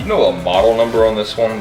You know a model number on this one?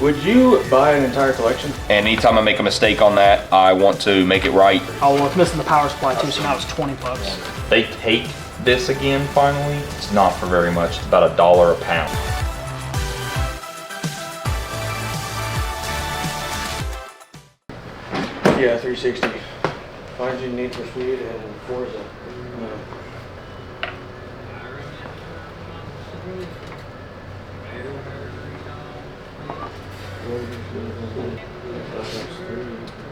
Would you buy an entire collection? Anytime I make a mistake on that, I want to make it right. Oh, well, it's missing the power supply too, so now it's 20 bucks. They take this again finally. It's not for very much. It's about $1 a pound. Yeah, 360. Finds you Need for Speed and Forza.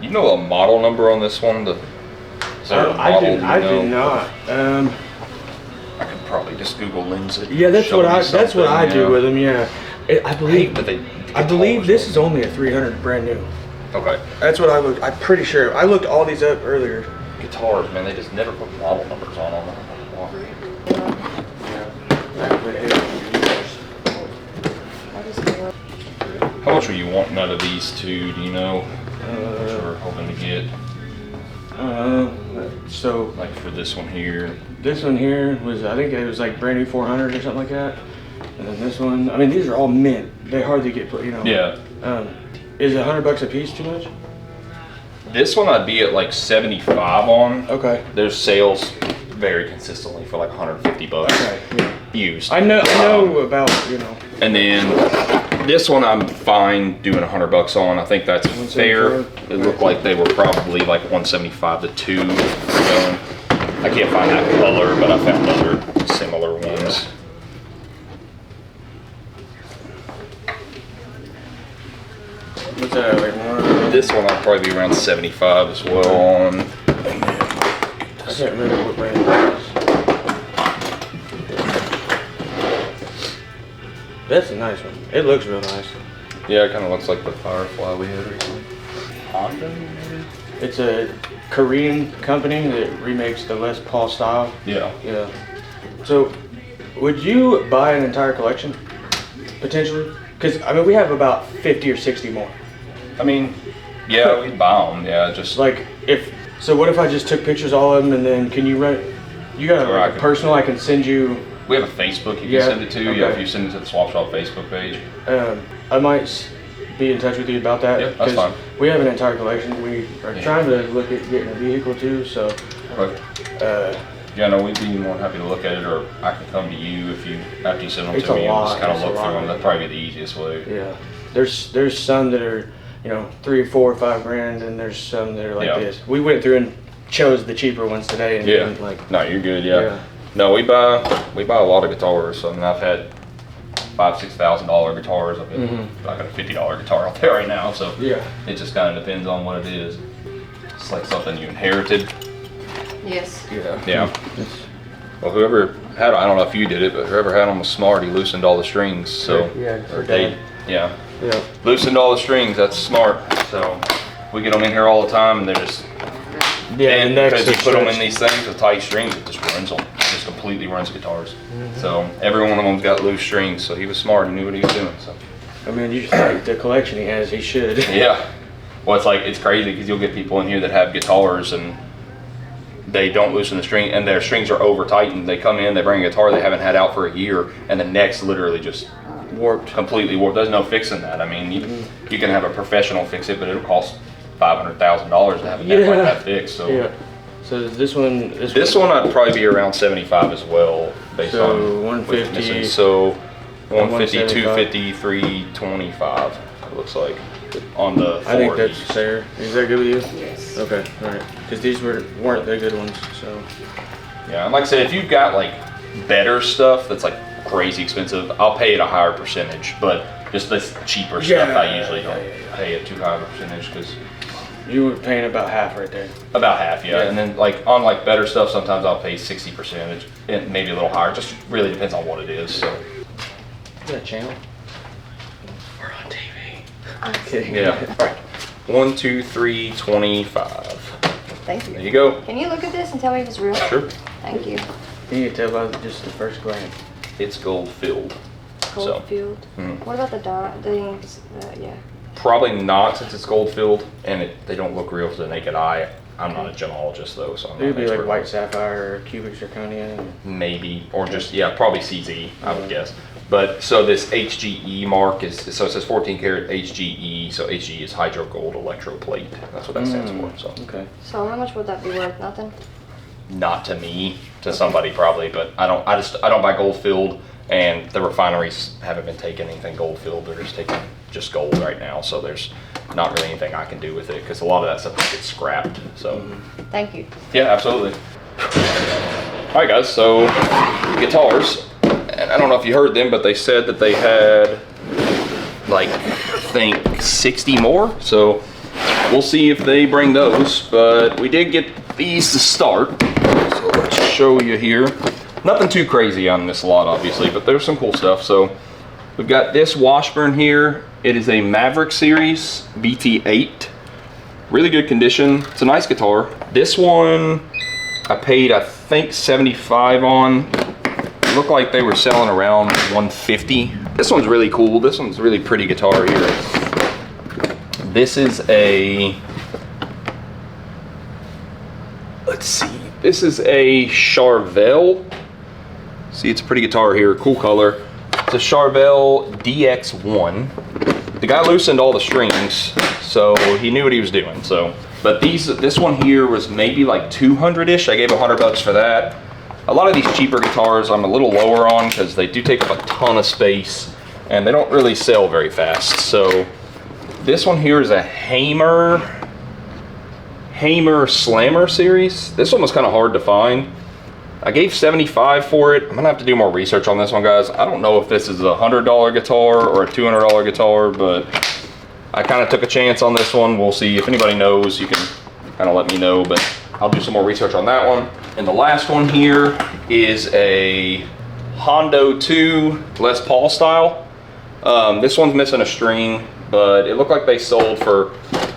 You know a model number on this one? I do not. I could probably just Google lens it. Yeah, that's what I do with them. Yeah, I believe this is only a 300 brand new. Okay. That's what I looked. I'm pretty sure. I looked all these up earlier. Guitars, man, they just never put model numbers on them. How much were you wanting out of these two? Do you know? What we're hoping to get. So like for this one here. This one here was, I think it was like brand new 400 or something like that. And then this one, I mean, these are all mint. They hardly get put, you know. Yeah. Is $100 a piece too much? This one I'd be at like 75 on. Okay. There's sales very consistently for like 150 bucks. Okay. Yeah. Used. I know about, you know. And then this one I'm fine doing 100 bucks on. I think that's fair. It looked like they were probably like 175 to 2 going. I can't find that color, but I found other similar ones. What's that, like one? This one I'll probably be around 75 as well on. I can't remember what brand it is. That's a nice one. It looks real nice. Yeah, it kind of looks like the Firefly we had recently. Honda, maybe? It's a Korean company that remakes the Les Paul style. Yeah. Yeah. So, would you buy an entire collection? Potentially? Because, I mean, we have about 50 or 60 more. I mean, yeah, we'd buy them. Yeah, just like so what if I just took pictures of all of them and then can you write, you got like a personal I can send you? We have a Facebook you can send it to. Okay. Yeah, if you send it to the Swap Shop Facebook page. I might be in touch with you about that. Yeah, that's fine. We have an entire collection. We are trying to look at getting a vehicle too, so. Okay. Yeah, no, we'd be more than happy to look at it, or I can come to you if you, after you send them It's to a me, and just lot. kind of It's a look through lot. them. That'd probably be the easiest way. Yeah. There's some that are, you know, 3, 4, 5 grand, and there's some that are like this. We went through and chose the cheaper ones today, and didn't, like. No, you're good. Yeah. No, we buy a lot of guitars. I mean, I've had $5,000-$6,000 guitars. I got a $50 guitar out there right now, so it just kind of depends on what it is. It's like something you inherited. Yes. Yeah. Well, whoever had, I don't know if you did it, but whoever had them was smart. He loosened all the strings, so or they, loosened all the strings. That's smart. So we get them in here all the time, and they're just and because you put them in these things with tight strings, it just ruins them. It just completely ruins guitars. So every one of them's got loose strings. So he was smart. He knew what he was doing. So I mean, you like the collection he has, he should. Yeah. Well, it's crazy because you'll get people in here that have guitars and they don't loosen the string, and their strings are over tightened. They come in, they bring a guitar they haven't had out for a year, and the neck's literally just completely warped. There's no fixing that. I mean, you can have a professional fix it, but it'll cost $500,000 to have a neck like that fixed. So So this one, this one I'd probably be around 75 as well, based on 150. So 150, 250, 325. It looks like on the. I think that's fair. Is that good with you? Yes. Okay, all right. Because these weren't the good ones, so. Yeah, and like I said, if you've got like better stuff that's like crazy expensive, I'll pay it a higher percentage. But just this cheaper stuff, I usually don't pay it too high of a percentage because. You were paying about half right there. About half, yeah. And then like on like better stuff, sometimes I'll pay 60%, and maybe a little higher. Just really depends on what it is. So. Is that a channel? We're on TV. Okay. Yeah. All right. 1, 2, 3, 25. Thank you. There you go. Can you look at this and tell me if it's real? Sure. Thank you. You can tell by just the first glance. It's gold filled. Gold filled. What about the things? Yeah. Probably not, since it's gold filled and they don't look real to the naked eye. I'm not a gemologist though, so I'm not It'd be an like expert. white sapphire or cubic zirconia. Maybe, or just, yeah, probably CZ, I would guess. But so this HGE mark is, so it says 14 karat HGE, so HGE is hydro gold electroplate. That's what that stands for, so. Okay. So how much would that be worth? Nothing? Not to me, to somebody probably, but I don't buy gold filled, and the refineries haven't been taking anything gold filled. They're just taking just gold right now, so there's not really anything I can do with it because a lot of that stuff gets scrapped. So Thank you. yeah, absolutely. All right, guys. So guitars, and I don't know if you heard them, but they said that they had like I think 60 more. So we'll see if they bring those. But we did get these to start. So let's show you here. Nothing too crazy on this lot, obviously, but there's some cool stuff. So we've got this Washburn here. It is a Maverick Series BT8. Really good condition. It's a nice guitar. This one I paid, I think, 75 on. It looked like they were selling around 150. This one's really cool. This one's a really pretty guitar here. This is a, let's see. This is a Charvel. See, it's a pretty guitar here, cool color. It's a Charvel DX1. The guy loosened all the strings, so he knew what he was doing. So, but this one here was maybe like 200-ish. I gave $100 for that. A lot of these cheaper guitars I'm a little lower on because they do take up a ton of space and they don't really sell very fast. So this one here is a Hamer Slammer series. This one was kind of hard to find. I gave 75 for it. I'm gonna have to do more research on this one, guys. I don't know if this is a $100 guitar or a $200 guitar, but I kind of took a chance on this one. We'll see. If anybody knows, you can kind of let me know, but I'll do some more research on that one. And the last one here is a Hondo 2 Les Paul style. This one's missing a string, but it looked like they sold for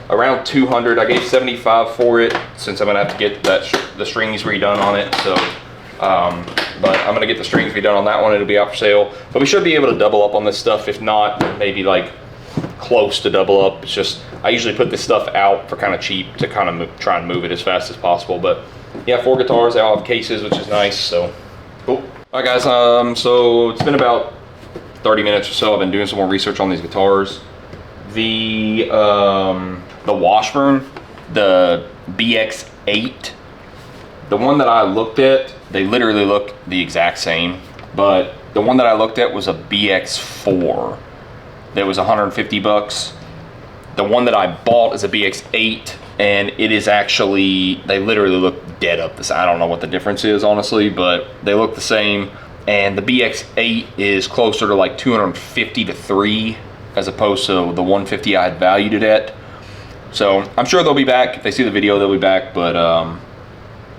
around 200. I gave 75 for it since I'm gonna have to get the strings redone on it. So, but I'm gonna get the strings redone on that one. It'll be out for sale. But we should be able to double up on this stuff. If not, maybe like close to double up. It's just I usually put this stuff out for kind of cheap to kind of try and move it as fast as possible. But yeah, 4 guitars. They all have cases, which is nice. So cool. All right, guys. So it's been about 30 minutes or so. I've been doing some more research on these guitars. The Washburn, the BX8, the one that I looked at, they literally look the exact same, but the one that I looked at was a BX4 that was 150 bucks. The one that I bought is a BX8, and it is actually, they literally look dead up the side. I don't know what the difference is, honestly, but they look the same. And the BX8 is closer to like 250 to 3 as opposed to the 150 I had valued it at. So I'm sure they'll be back. If they see the video, they'll be back. But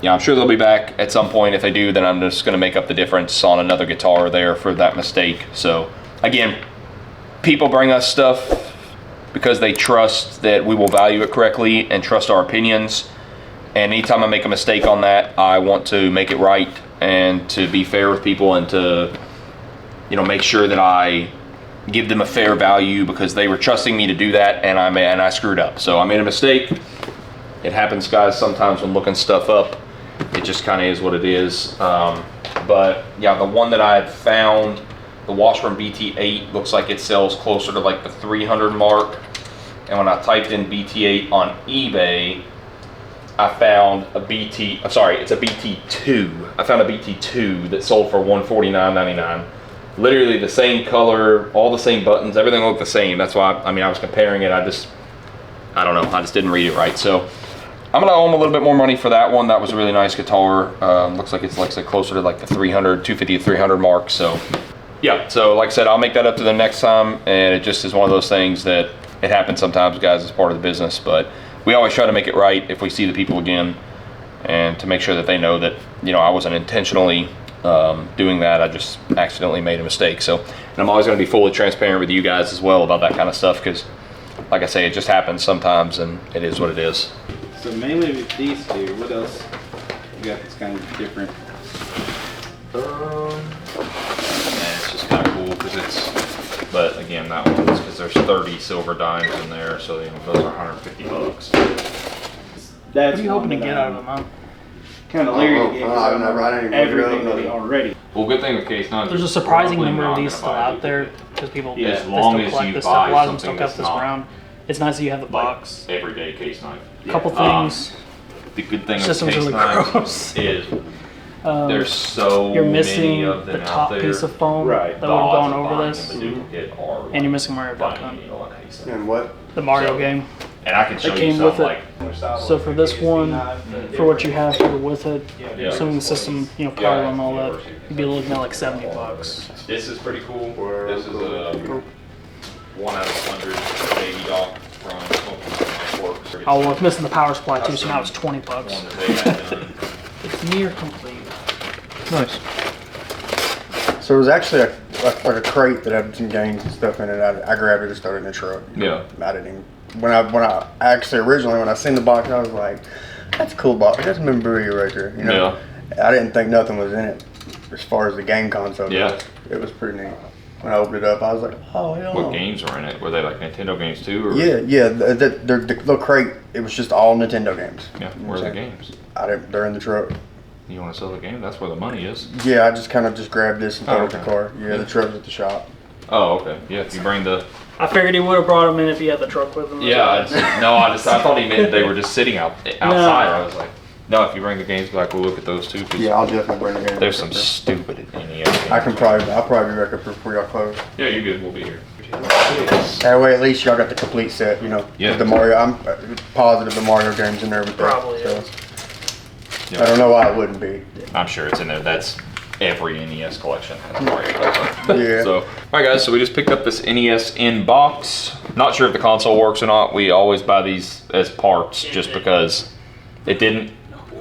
yeah, I'm sure they'll be back at some point. If they do, then I'm just gonna make up the difference on another guitar there for that mistake. So again, people bring us stuff because they trust that we will value it correctly and trust our opinions. And anytime I make a mistake on that, I want to make it right and to be fair with people and to, you know, make sure that I give them a fair value because they were trusting me to do that, and I screwed up. So I made a mistake. It happens, guys, sometimes when looking stuff up. It just kind of is what it is. But yeah, the one that I had found, the Washburn BT8, looks like it sells closer to like the 300 mark. And when I typed in BT8 on eBay, I found a it's a BT2. I found a BT2 that sold for $149.99. Literally the same color, all the same buttons, everything looked the same. That's why, I was comparing it. I don't know, I just didn't read it right. So I'm gonna owe them a little bit more money for that one. That was a really nice guitar. Looks like it's like closer to like the 250 to 300 mark. So yeah, so like I said, I'll make that up to the next time. And it just is one of those things that it happens sometimes, guys, as part of the business. But we always try to make it right if we see the people again, and to make sure that they know that, you know, I wasn't intentionally doing that. I just accidentally made a mistake. So, and I'm always going to be fully transparent with you guys as well about that kind of stuff, because like I say, it just happens sometimes and it is what it is. So mainly with these two, what else you got that's kind of different? Yeah, it's just kind of cool because it's, but again, that one's because there's 30 silver dimes in there, so you know, those are 150 bucks. That's What are you hoping to get out of them, huh? kind of leery to get I don't know. I didn't even everything look it up. already. Well, good thing with case 9. There's a surprising number of these still out there because people Yeah, they as still long as collect you this buy stuff. A lot of them something still kept that's this not around. It's nice that you have the box. Everyday case 9. Couple things. The good thing with System's case really 9s gross. is there's so You're missing many of them the out top there. piece of foam Right. that would have gone The odds of over buying this. them a duplicate are And you're missing Mario Kart. finding a needle in a haystack. And what? The Mario So- game. And I can show It you came some with it. like So for this one, for what you have here with it, Yeah. assuming the system, you know, power and all that, you'd be looking at like $70. this is pretty cool. This is a 1 out of 100 baby dock from Smoking Works. Oh, well, it's missing the power supply too, so now it's $20. One that they had done. It's near complete. Nice. So it was actually like a crate that had some games and stuff in it. I grabbed it and started in the truck. Yeah. I didn't even. When I actually originally when I seen the box, I was like, "That's a cool box. That's memorabilia right there." You know. I didn't think nothing was in it as far as the game console goes. Yeah. It was pretty neat. When I opened it up, I was like, "Oh hell." What games were in it? Were they like Nintendo games too? Or? Yeah. The little crate. It was just all Nintendo games. Yeah. Where are the games? They're in the truck. You want to sell the game? That's where the money is. Yeah, I just kind of just grabbed this and put it in the okay. car. Yeah, the truck's at the shop. Oh, okay. Yeah, if you bring the. I figured he would have brought them in if he had the truck with him. Yeah, I thought he meant they were just sitting outside. I was like, no, if you bring the games back, we'll look at those too. 'Cause Yeah, I'll definitely bring it in. there's some stupid NES games. I'll probably be back up before y'all close. Yeah, you're good. We'll be here. That way, at least y'all got the complete set, you know. Yeah. With the Mario, I'm positive the Mario games in there with that. Probably so. is. Yeah. I don't know why it wouldn't be. I'm sure it's in there. That's every NES collection has Mario Kart. Yeah. So, all right, guys. So we just picked up this NES in box. Not sure if the console works or not. We always buy these as parts just because it didn't.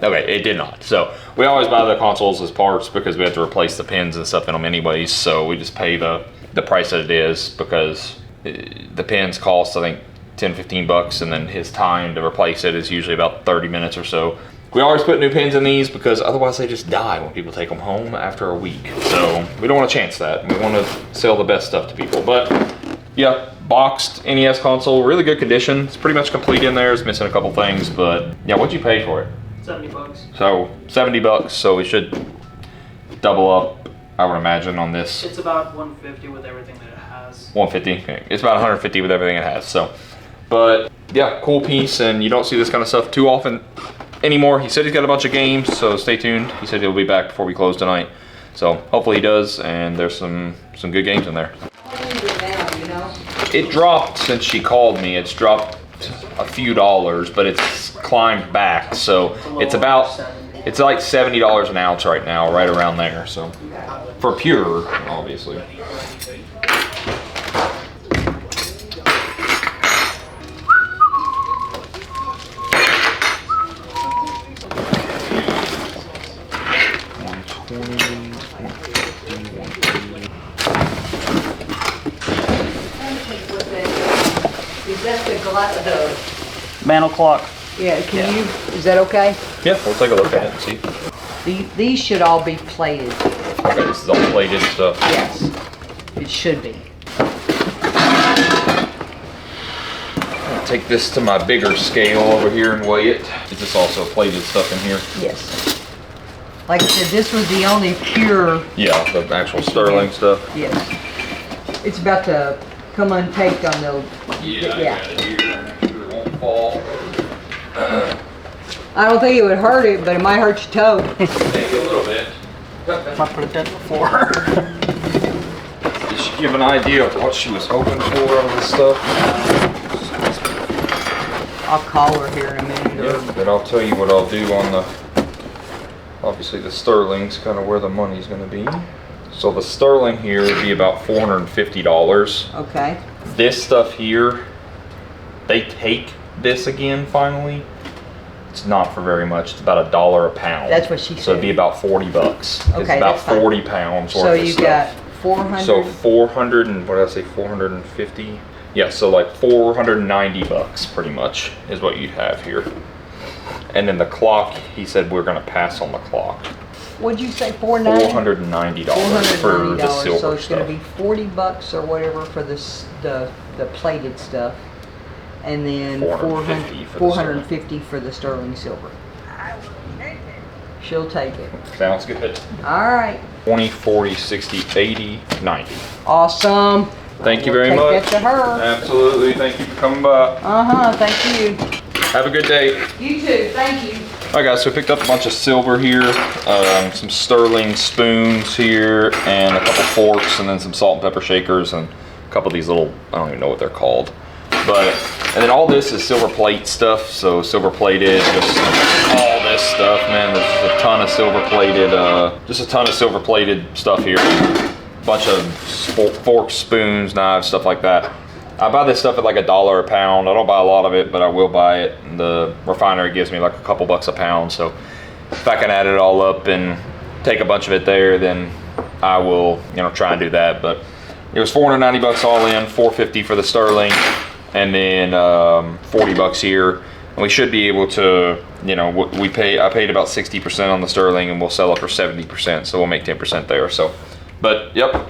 Okay, it did not. So we always buy the consoles as parts because we have to replace the pins and stuff in them anyways. So we just pay the price that it is because the pins cost, I think, $10-15, and then his time to replace it is usually about 30 minutes or so. We always put new pins in these because otherwise they just die when people take them home after a week. So we don't want to chance that. We want to sell the best stuff to people. But yeah, boxed NES console, really good condition. It's pretty much complete in there. It's missing a couple things, but yeah, what'd you pay for it? $70. So $70. So we should double up, I would imagine, on this. It's about $150 with everything that it has. 150. Okay. It's about 150 with everything it has. So, but yeah, cool piece, and you don't see this kind of stuff too often anymore. He said he's got a bunch of games, so stay tuned. He said he'll be back before we close tonight. So hopefully he does, and there's some good games in there. It dropped since she called me. It's dropped a few dollars, but it's climbed back. So it's like $70 an ounce right now, right around there. So for pure, obviously. Is that the Mantle clock. yeah, can you, is that okay? Yeah, we'll take a look at it and see. These should all be plated. Okay, this is all plated stuff. Yes, it should be. I'll take this to my bigger scale over here and weigh it. Is this also plated stuff in here? Yes. Like I said, this was the only pure, Yeah, the actual sterling stuff. yes. It's about to come untaped on the, Yeah, Yeah. I got it here. Make sure it won't fall. I don't think it would hurt it, but it might hurt your toe. Maybe a little bit. Might put a dent before. Just to give an idea of what she was hoping for on this stuff. I'll call her here in a minute. Yeah, but I'll tell you what I'll do on the, obviously the sterling's kind of where the money's gonna be. So the sterling here would be about $450. Okay, This stuff here, they take this again finally. It's not for very much. It's about $1 a pound. That's what she So it'd be said. about $40. It's Okay, about that's fine. 40 pounds worth so of you stuff. got 400. So 400 and what did I say? 450. Yeah, so like $490 pretty much is what you'd have here. And then the clock, he said we're gonna pass on the clock. What'd you say, $490? $490 for the silver So it's stuff. gonna be $40 or whatever for this, the plated stuff. and then 450 for the 450 for the sterling silver. She'll take it. Sounds good. All right. 20, 40, 60, 80, 90. Awesome. Thank you We'll very take much. that to her. Absolutely. Thank you for coming by. Thank you. Have a good day. You too. Thank you. Alright guys, so I picked up a bunch of silver here, some sterling spoons here, and a couple forks, and then some salt and pepper shakers, and a couple of these little, I don't even know what they're called. And then all this is silver plate stuff, so silver plated, just all this stuff, man. There's just a ton of silver plated stuff here. Bunch of forks, spoons, knives, stuff like that. I buy this stuff at like $1 a pound. I don't buy a lot of it, but I will buy it. And the refinery gives me like a couple bucks a pound. So if I can add it all up and take a bunch of it there, then I will, try and do that. But it was 490 bucks all in, 450 for the sterling, and then 40 bucks here. And we should be able to, I paid about 60% on the sterling, and we'll sell it for 70%. So we'll make 10% there. So, but yep.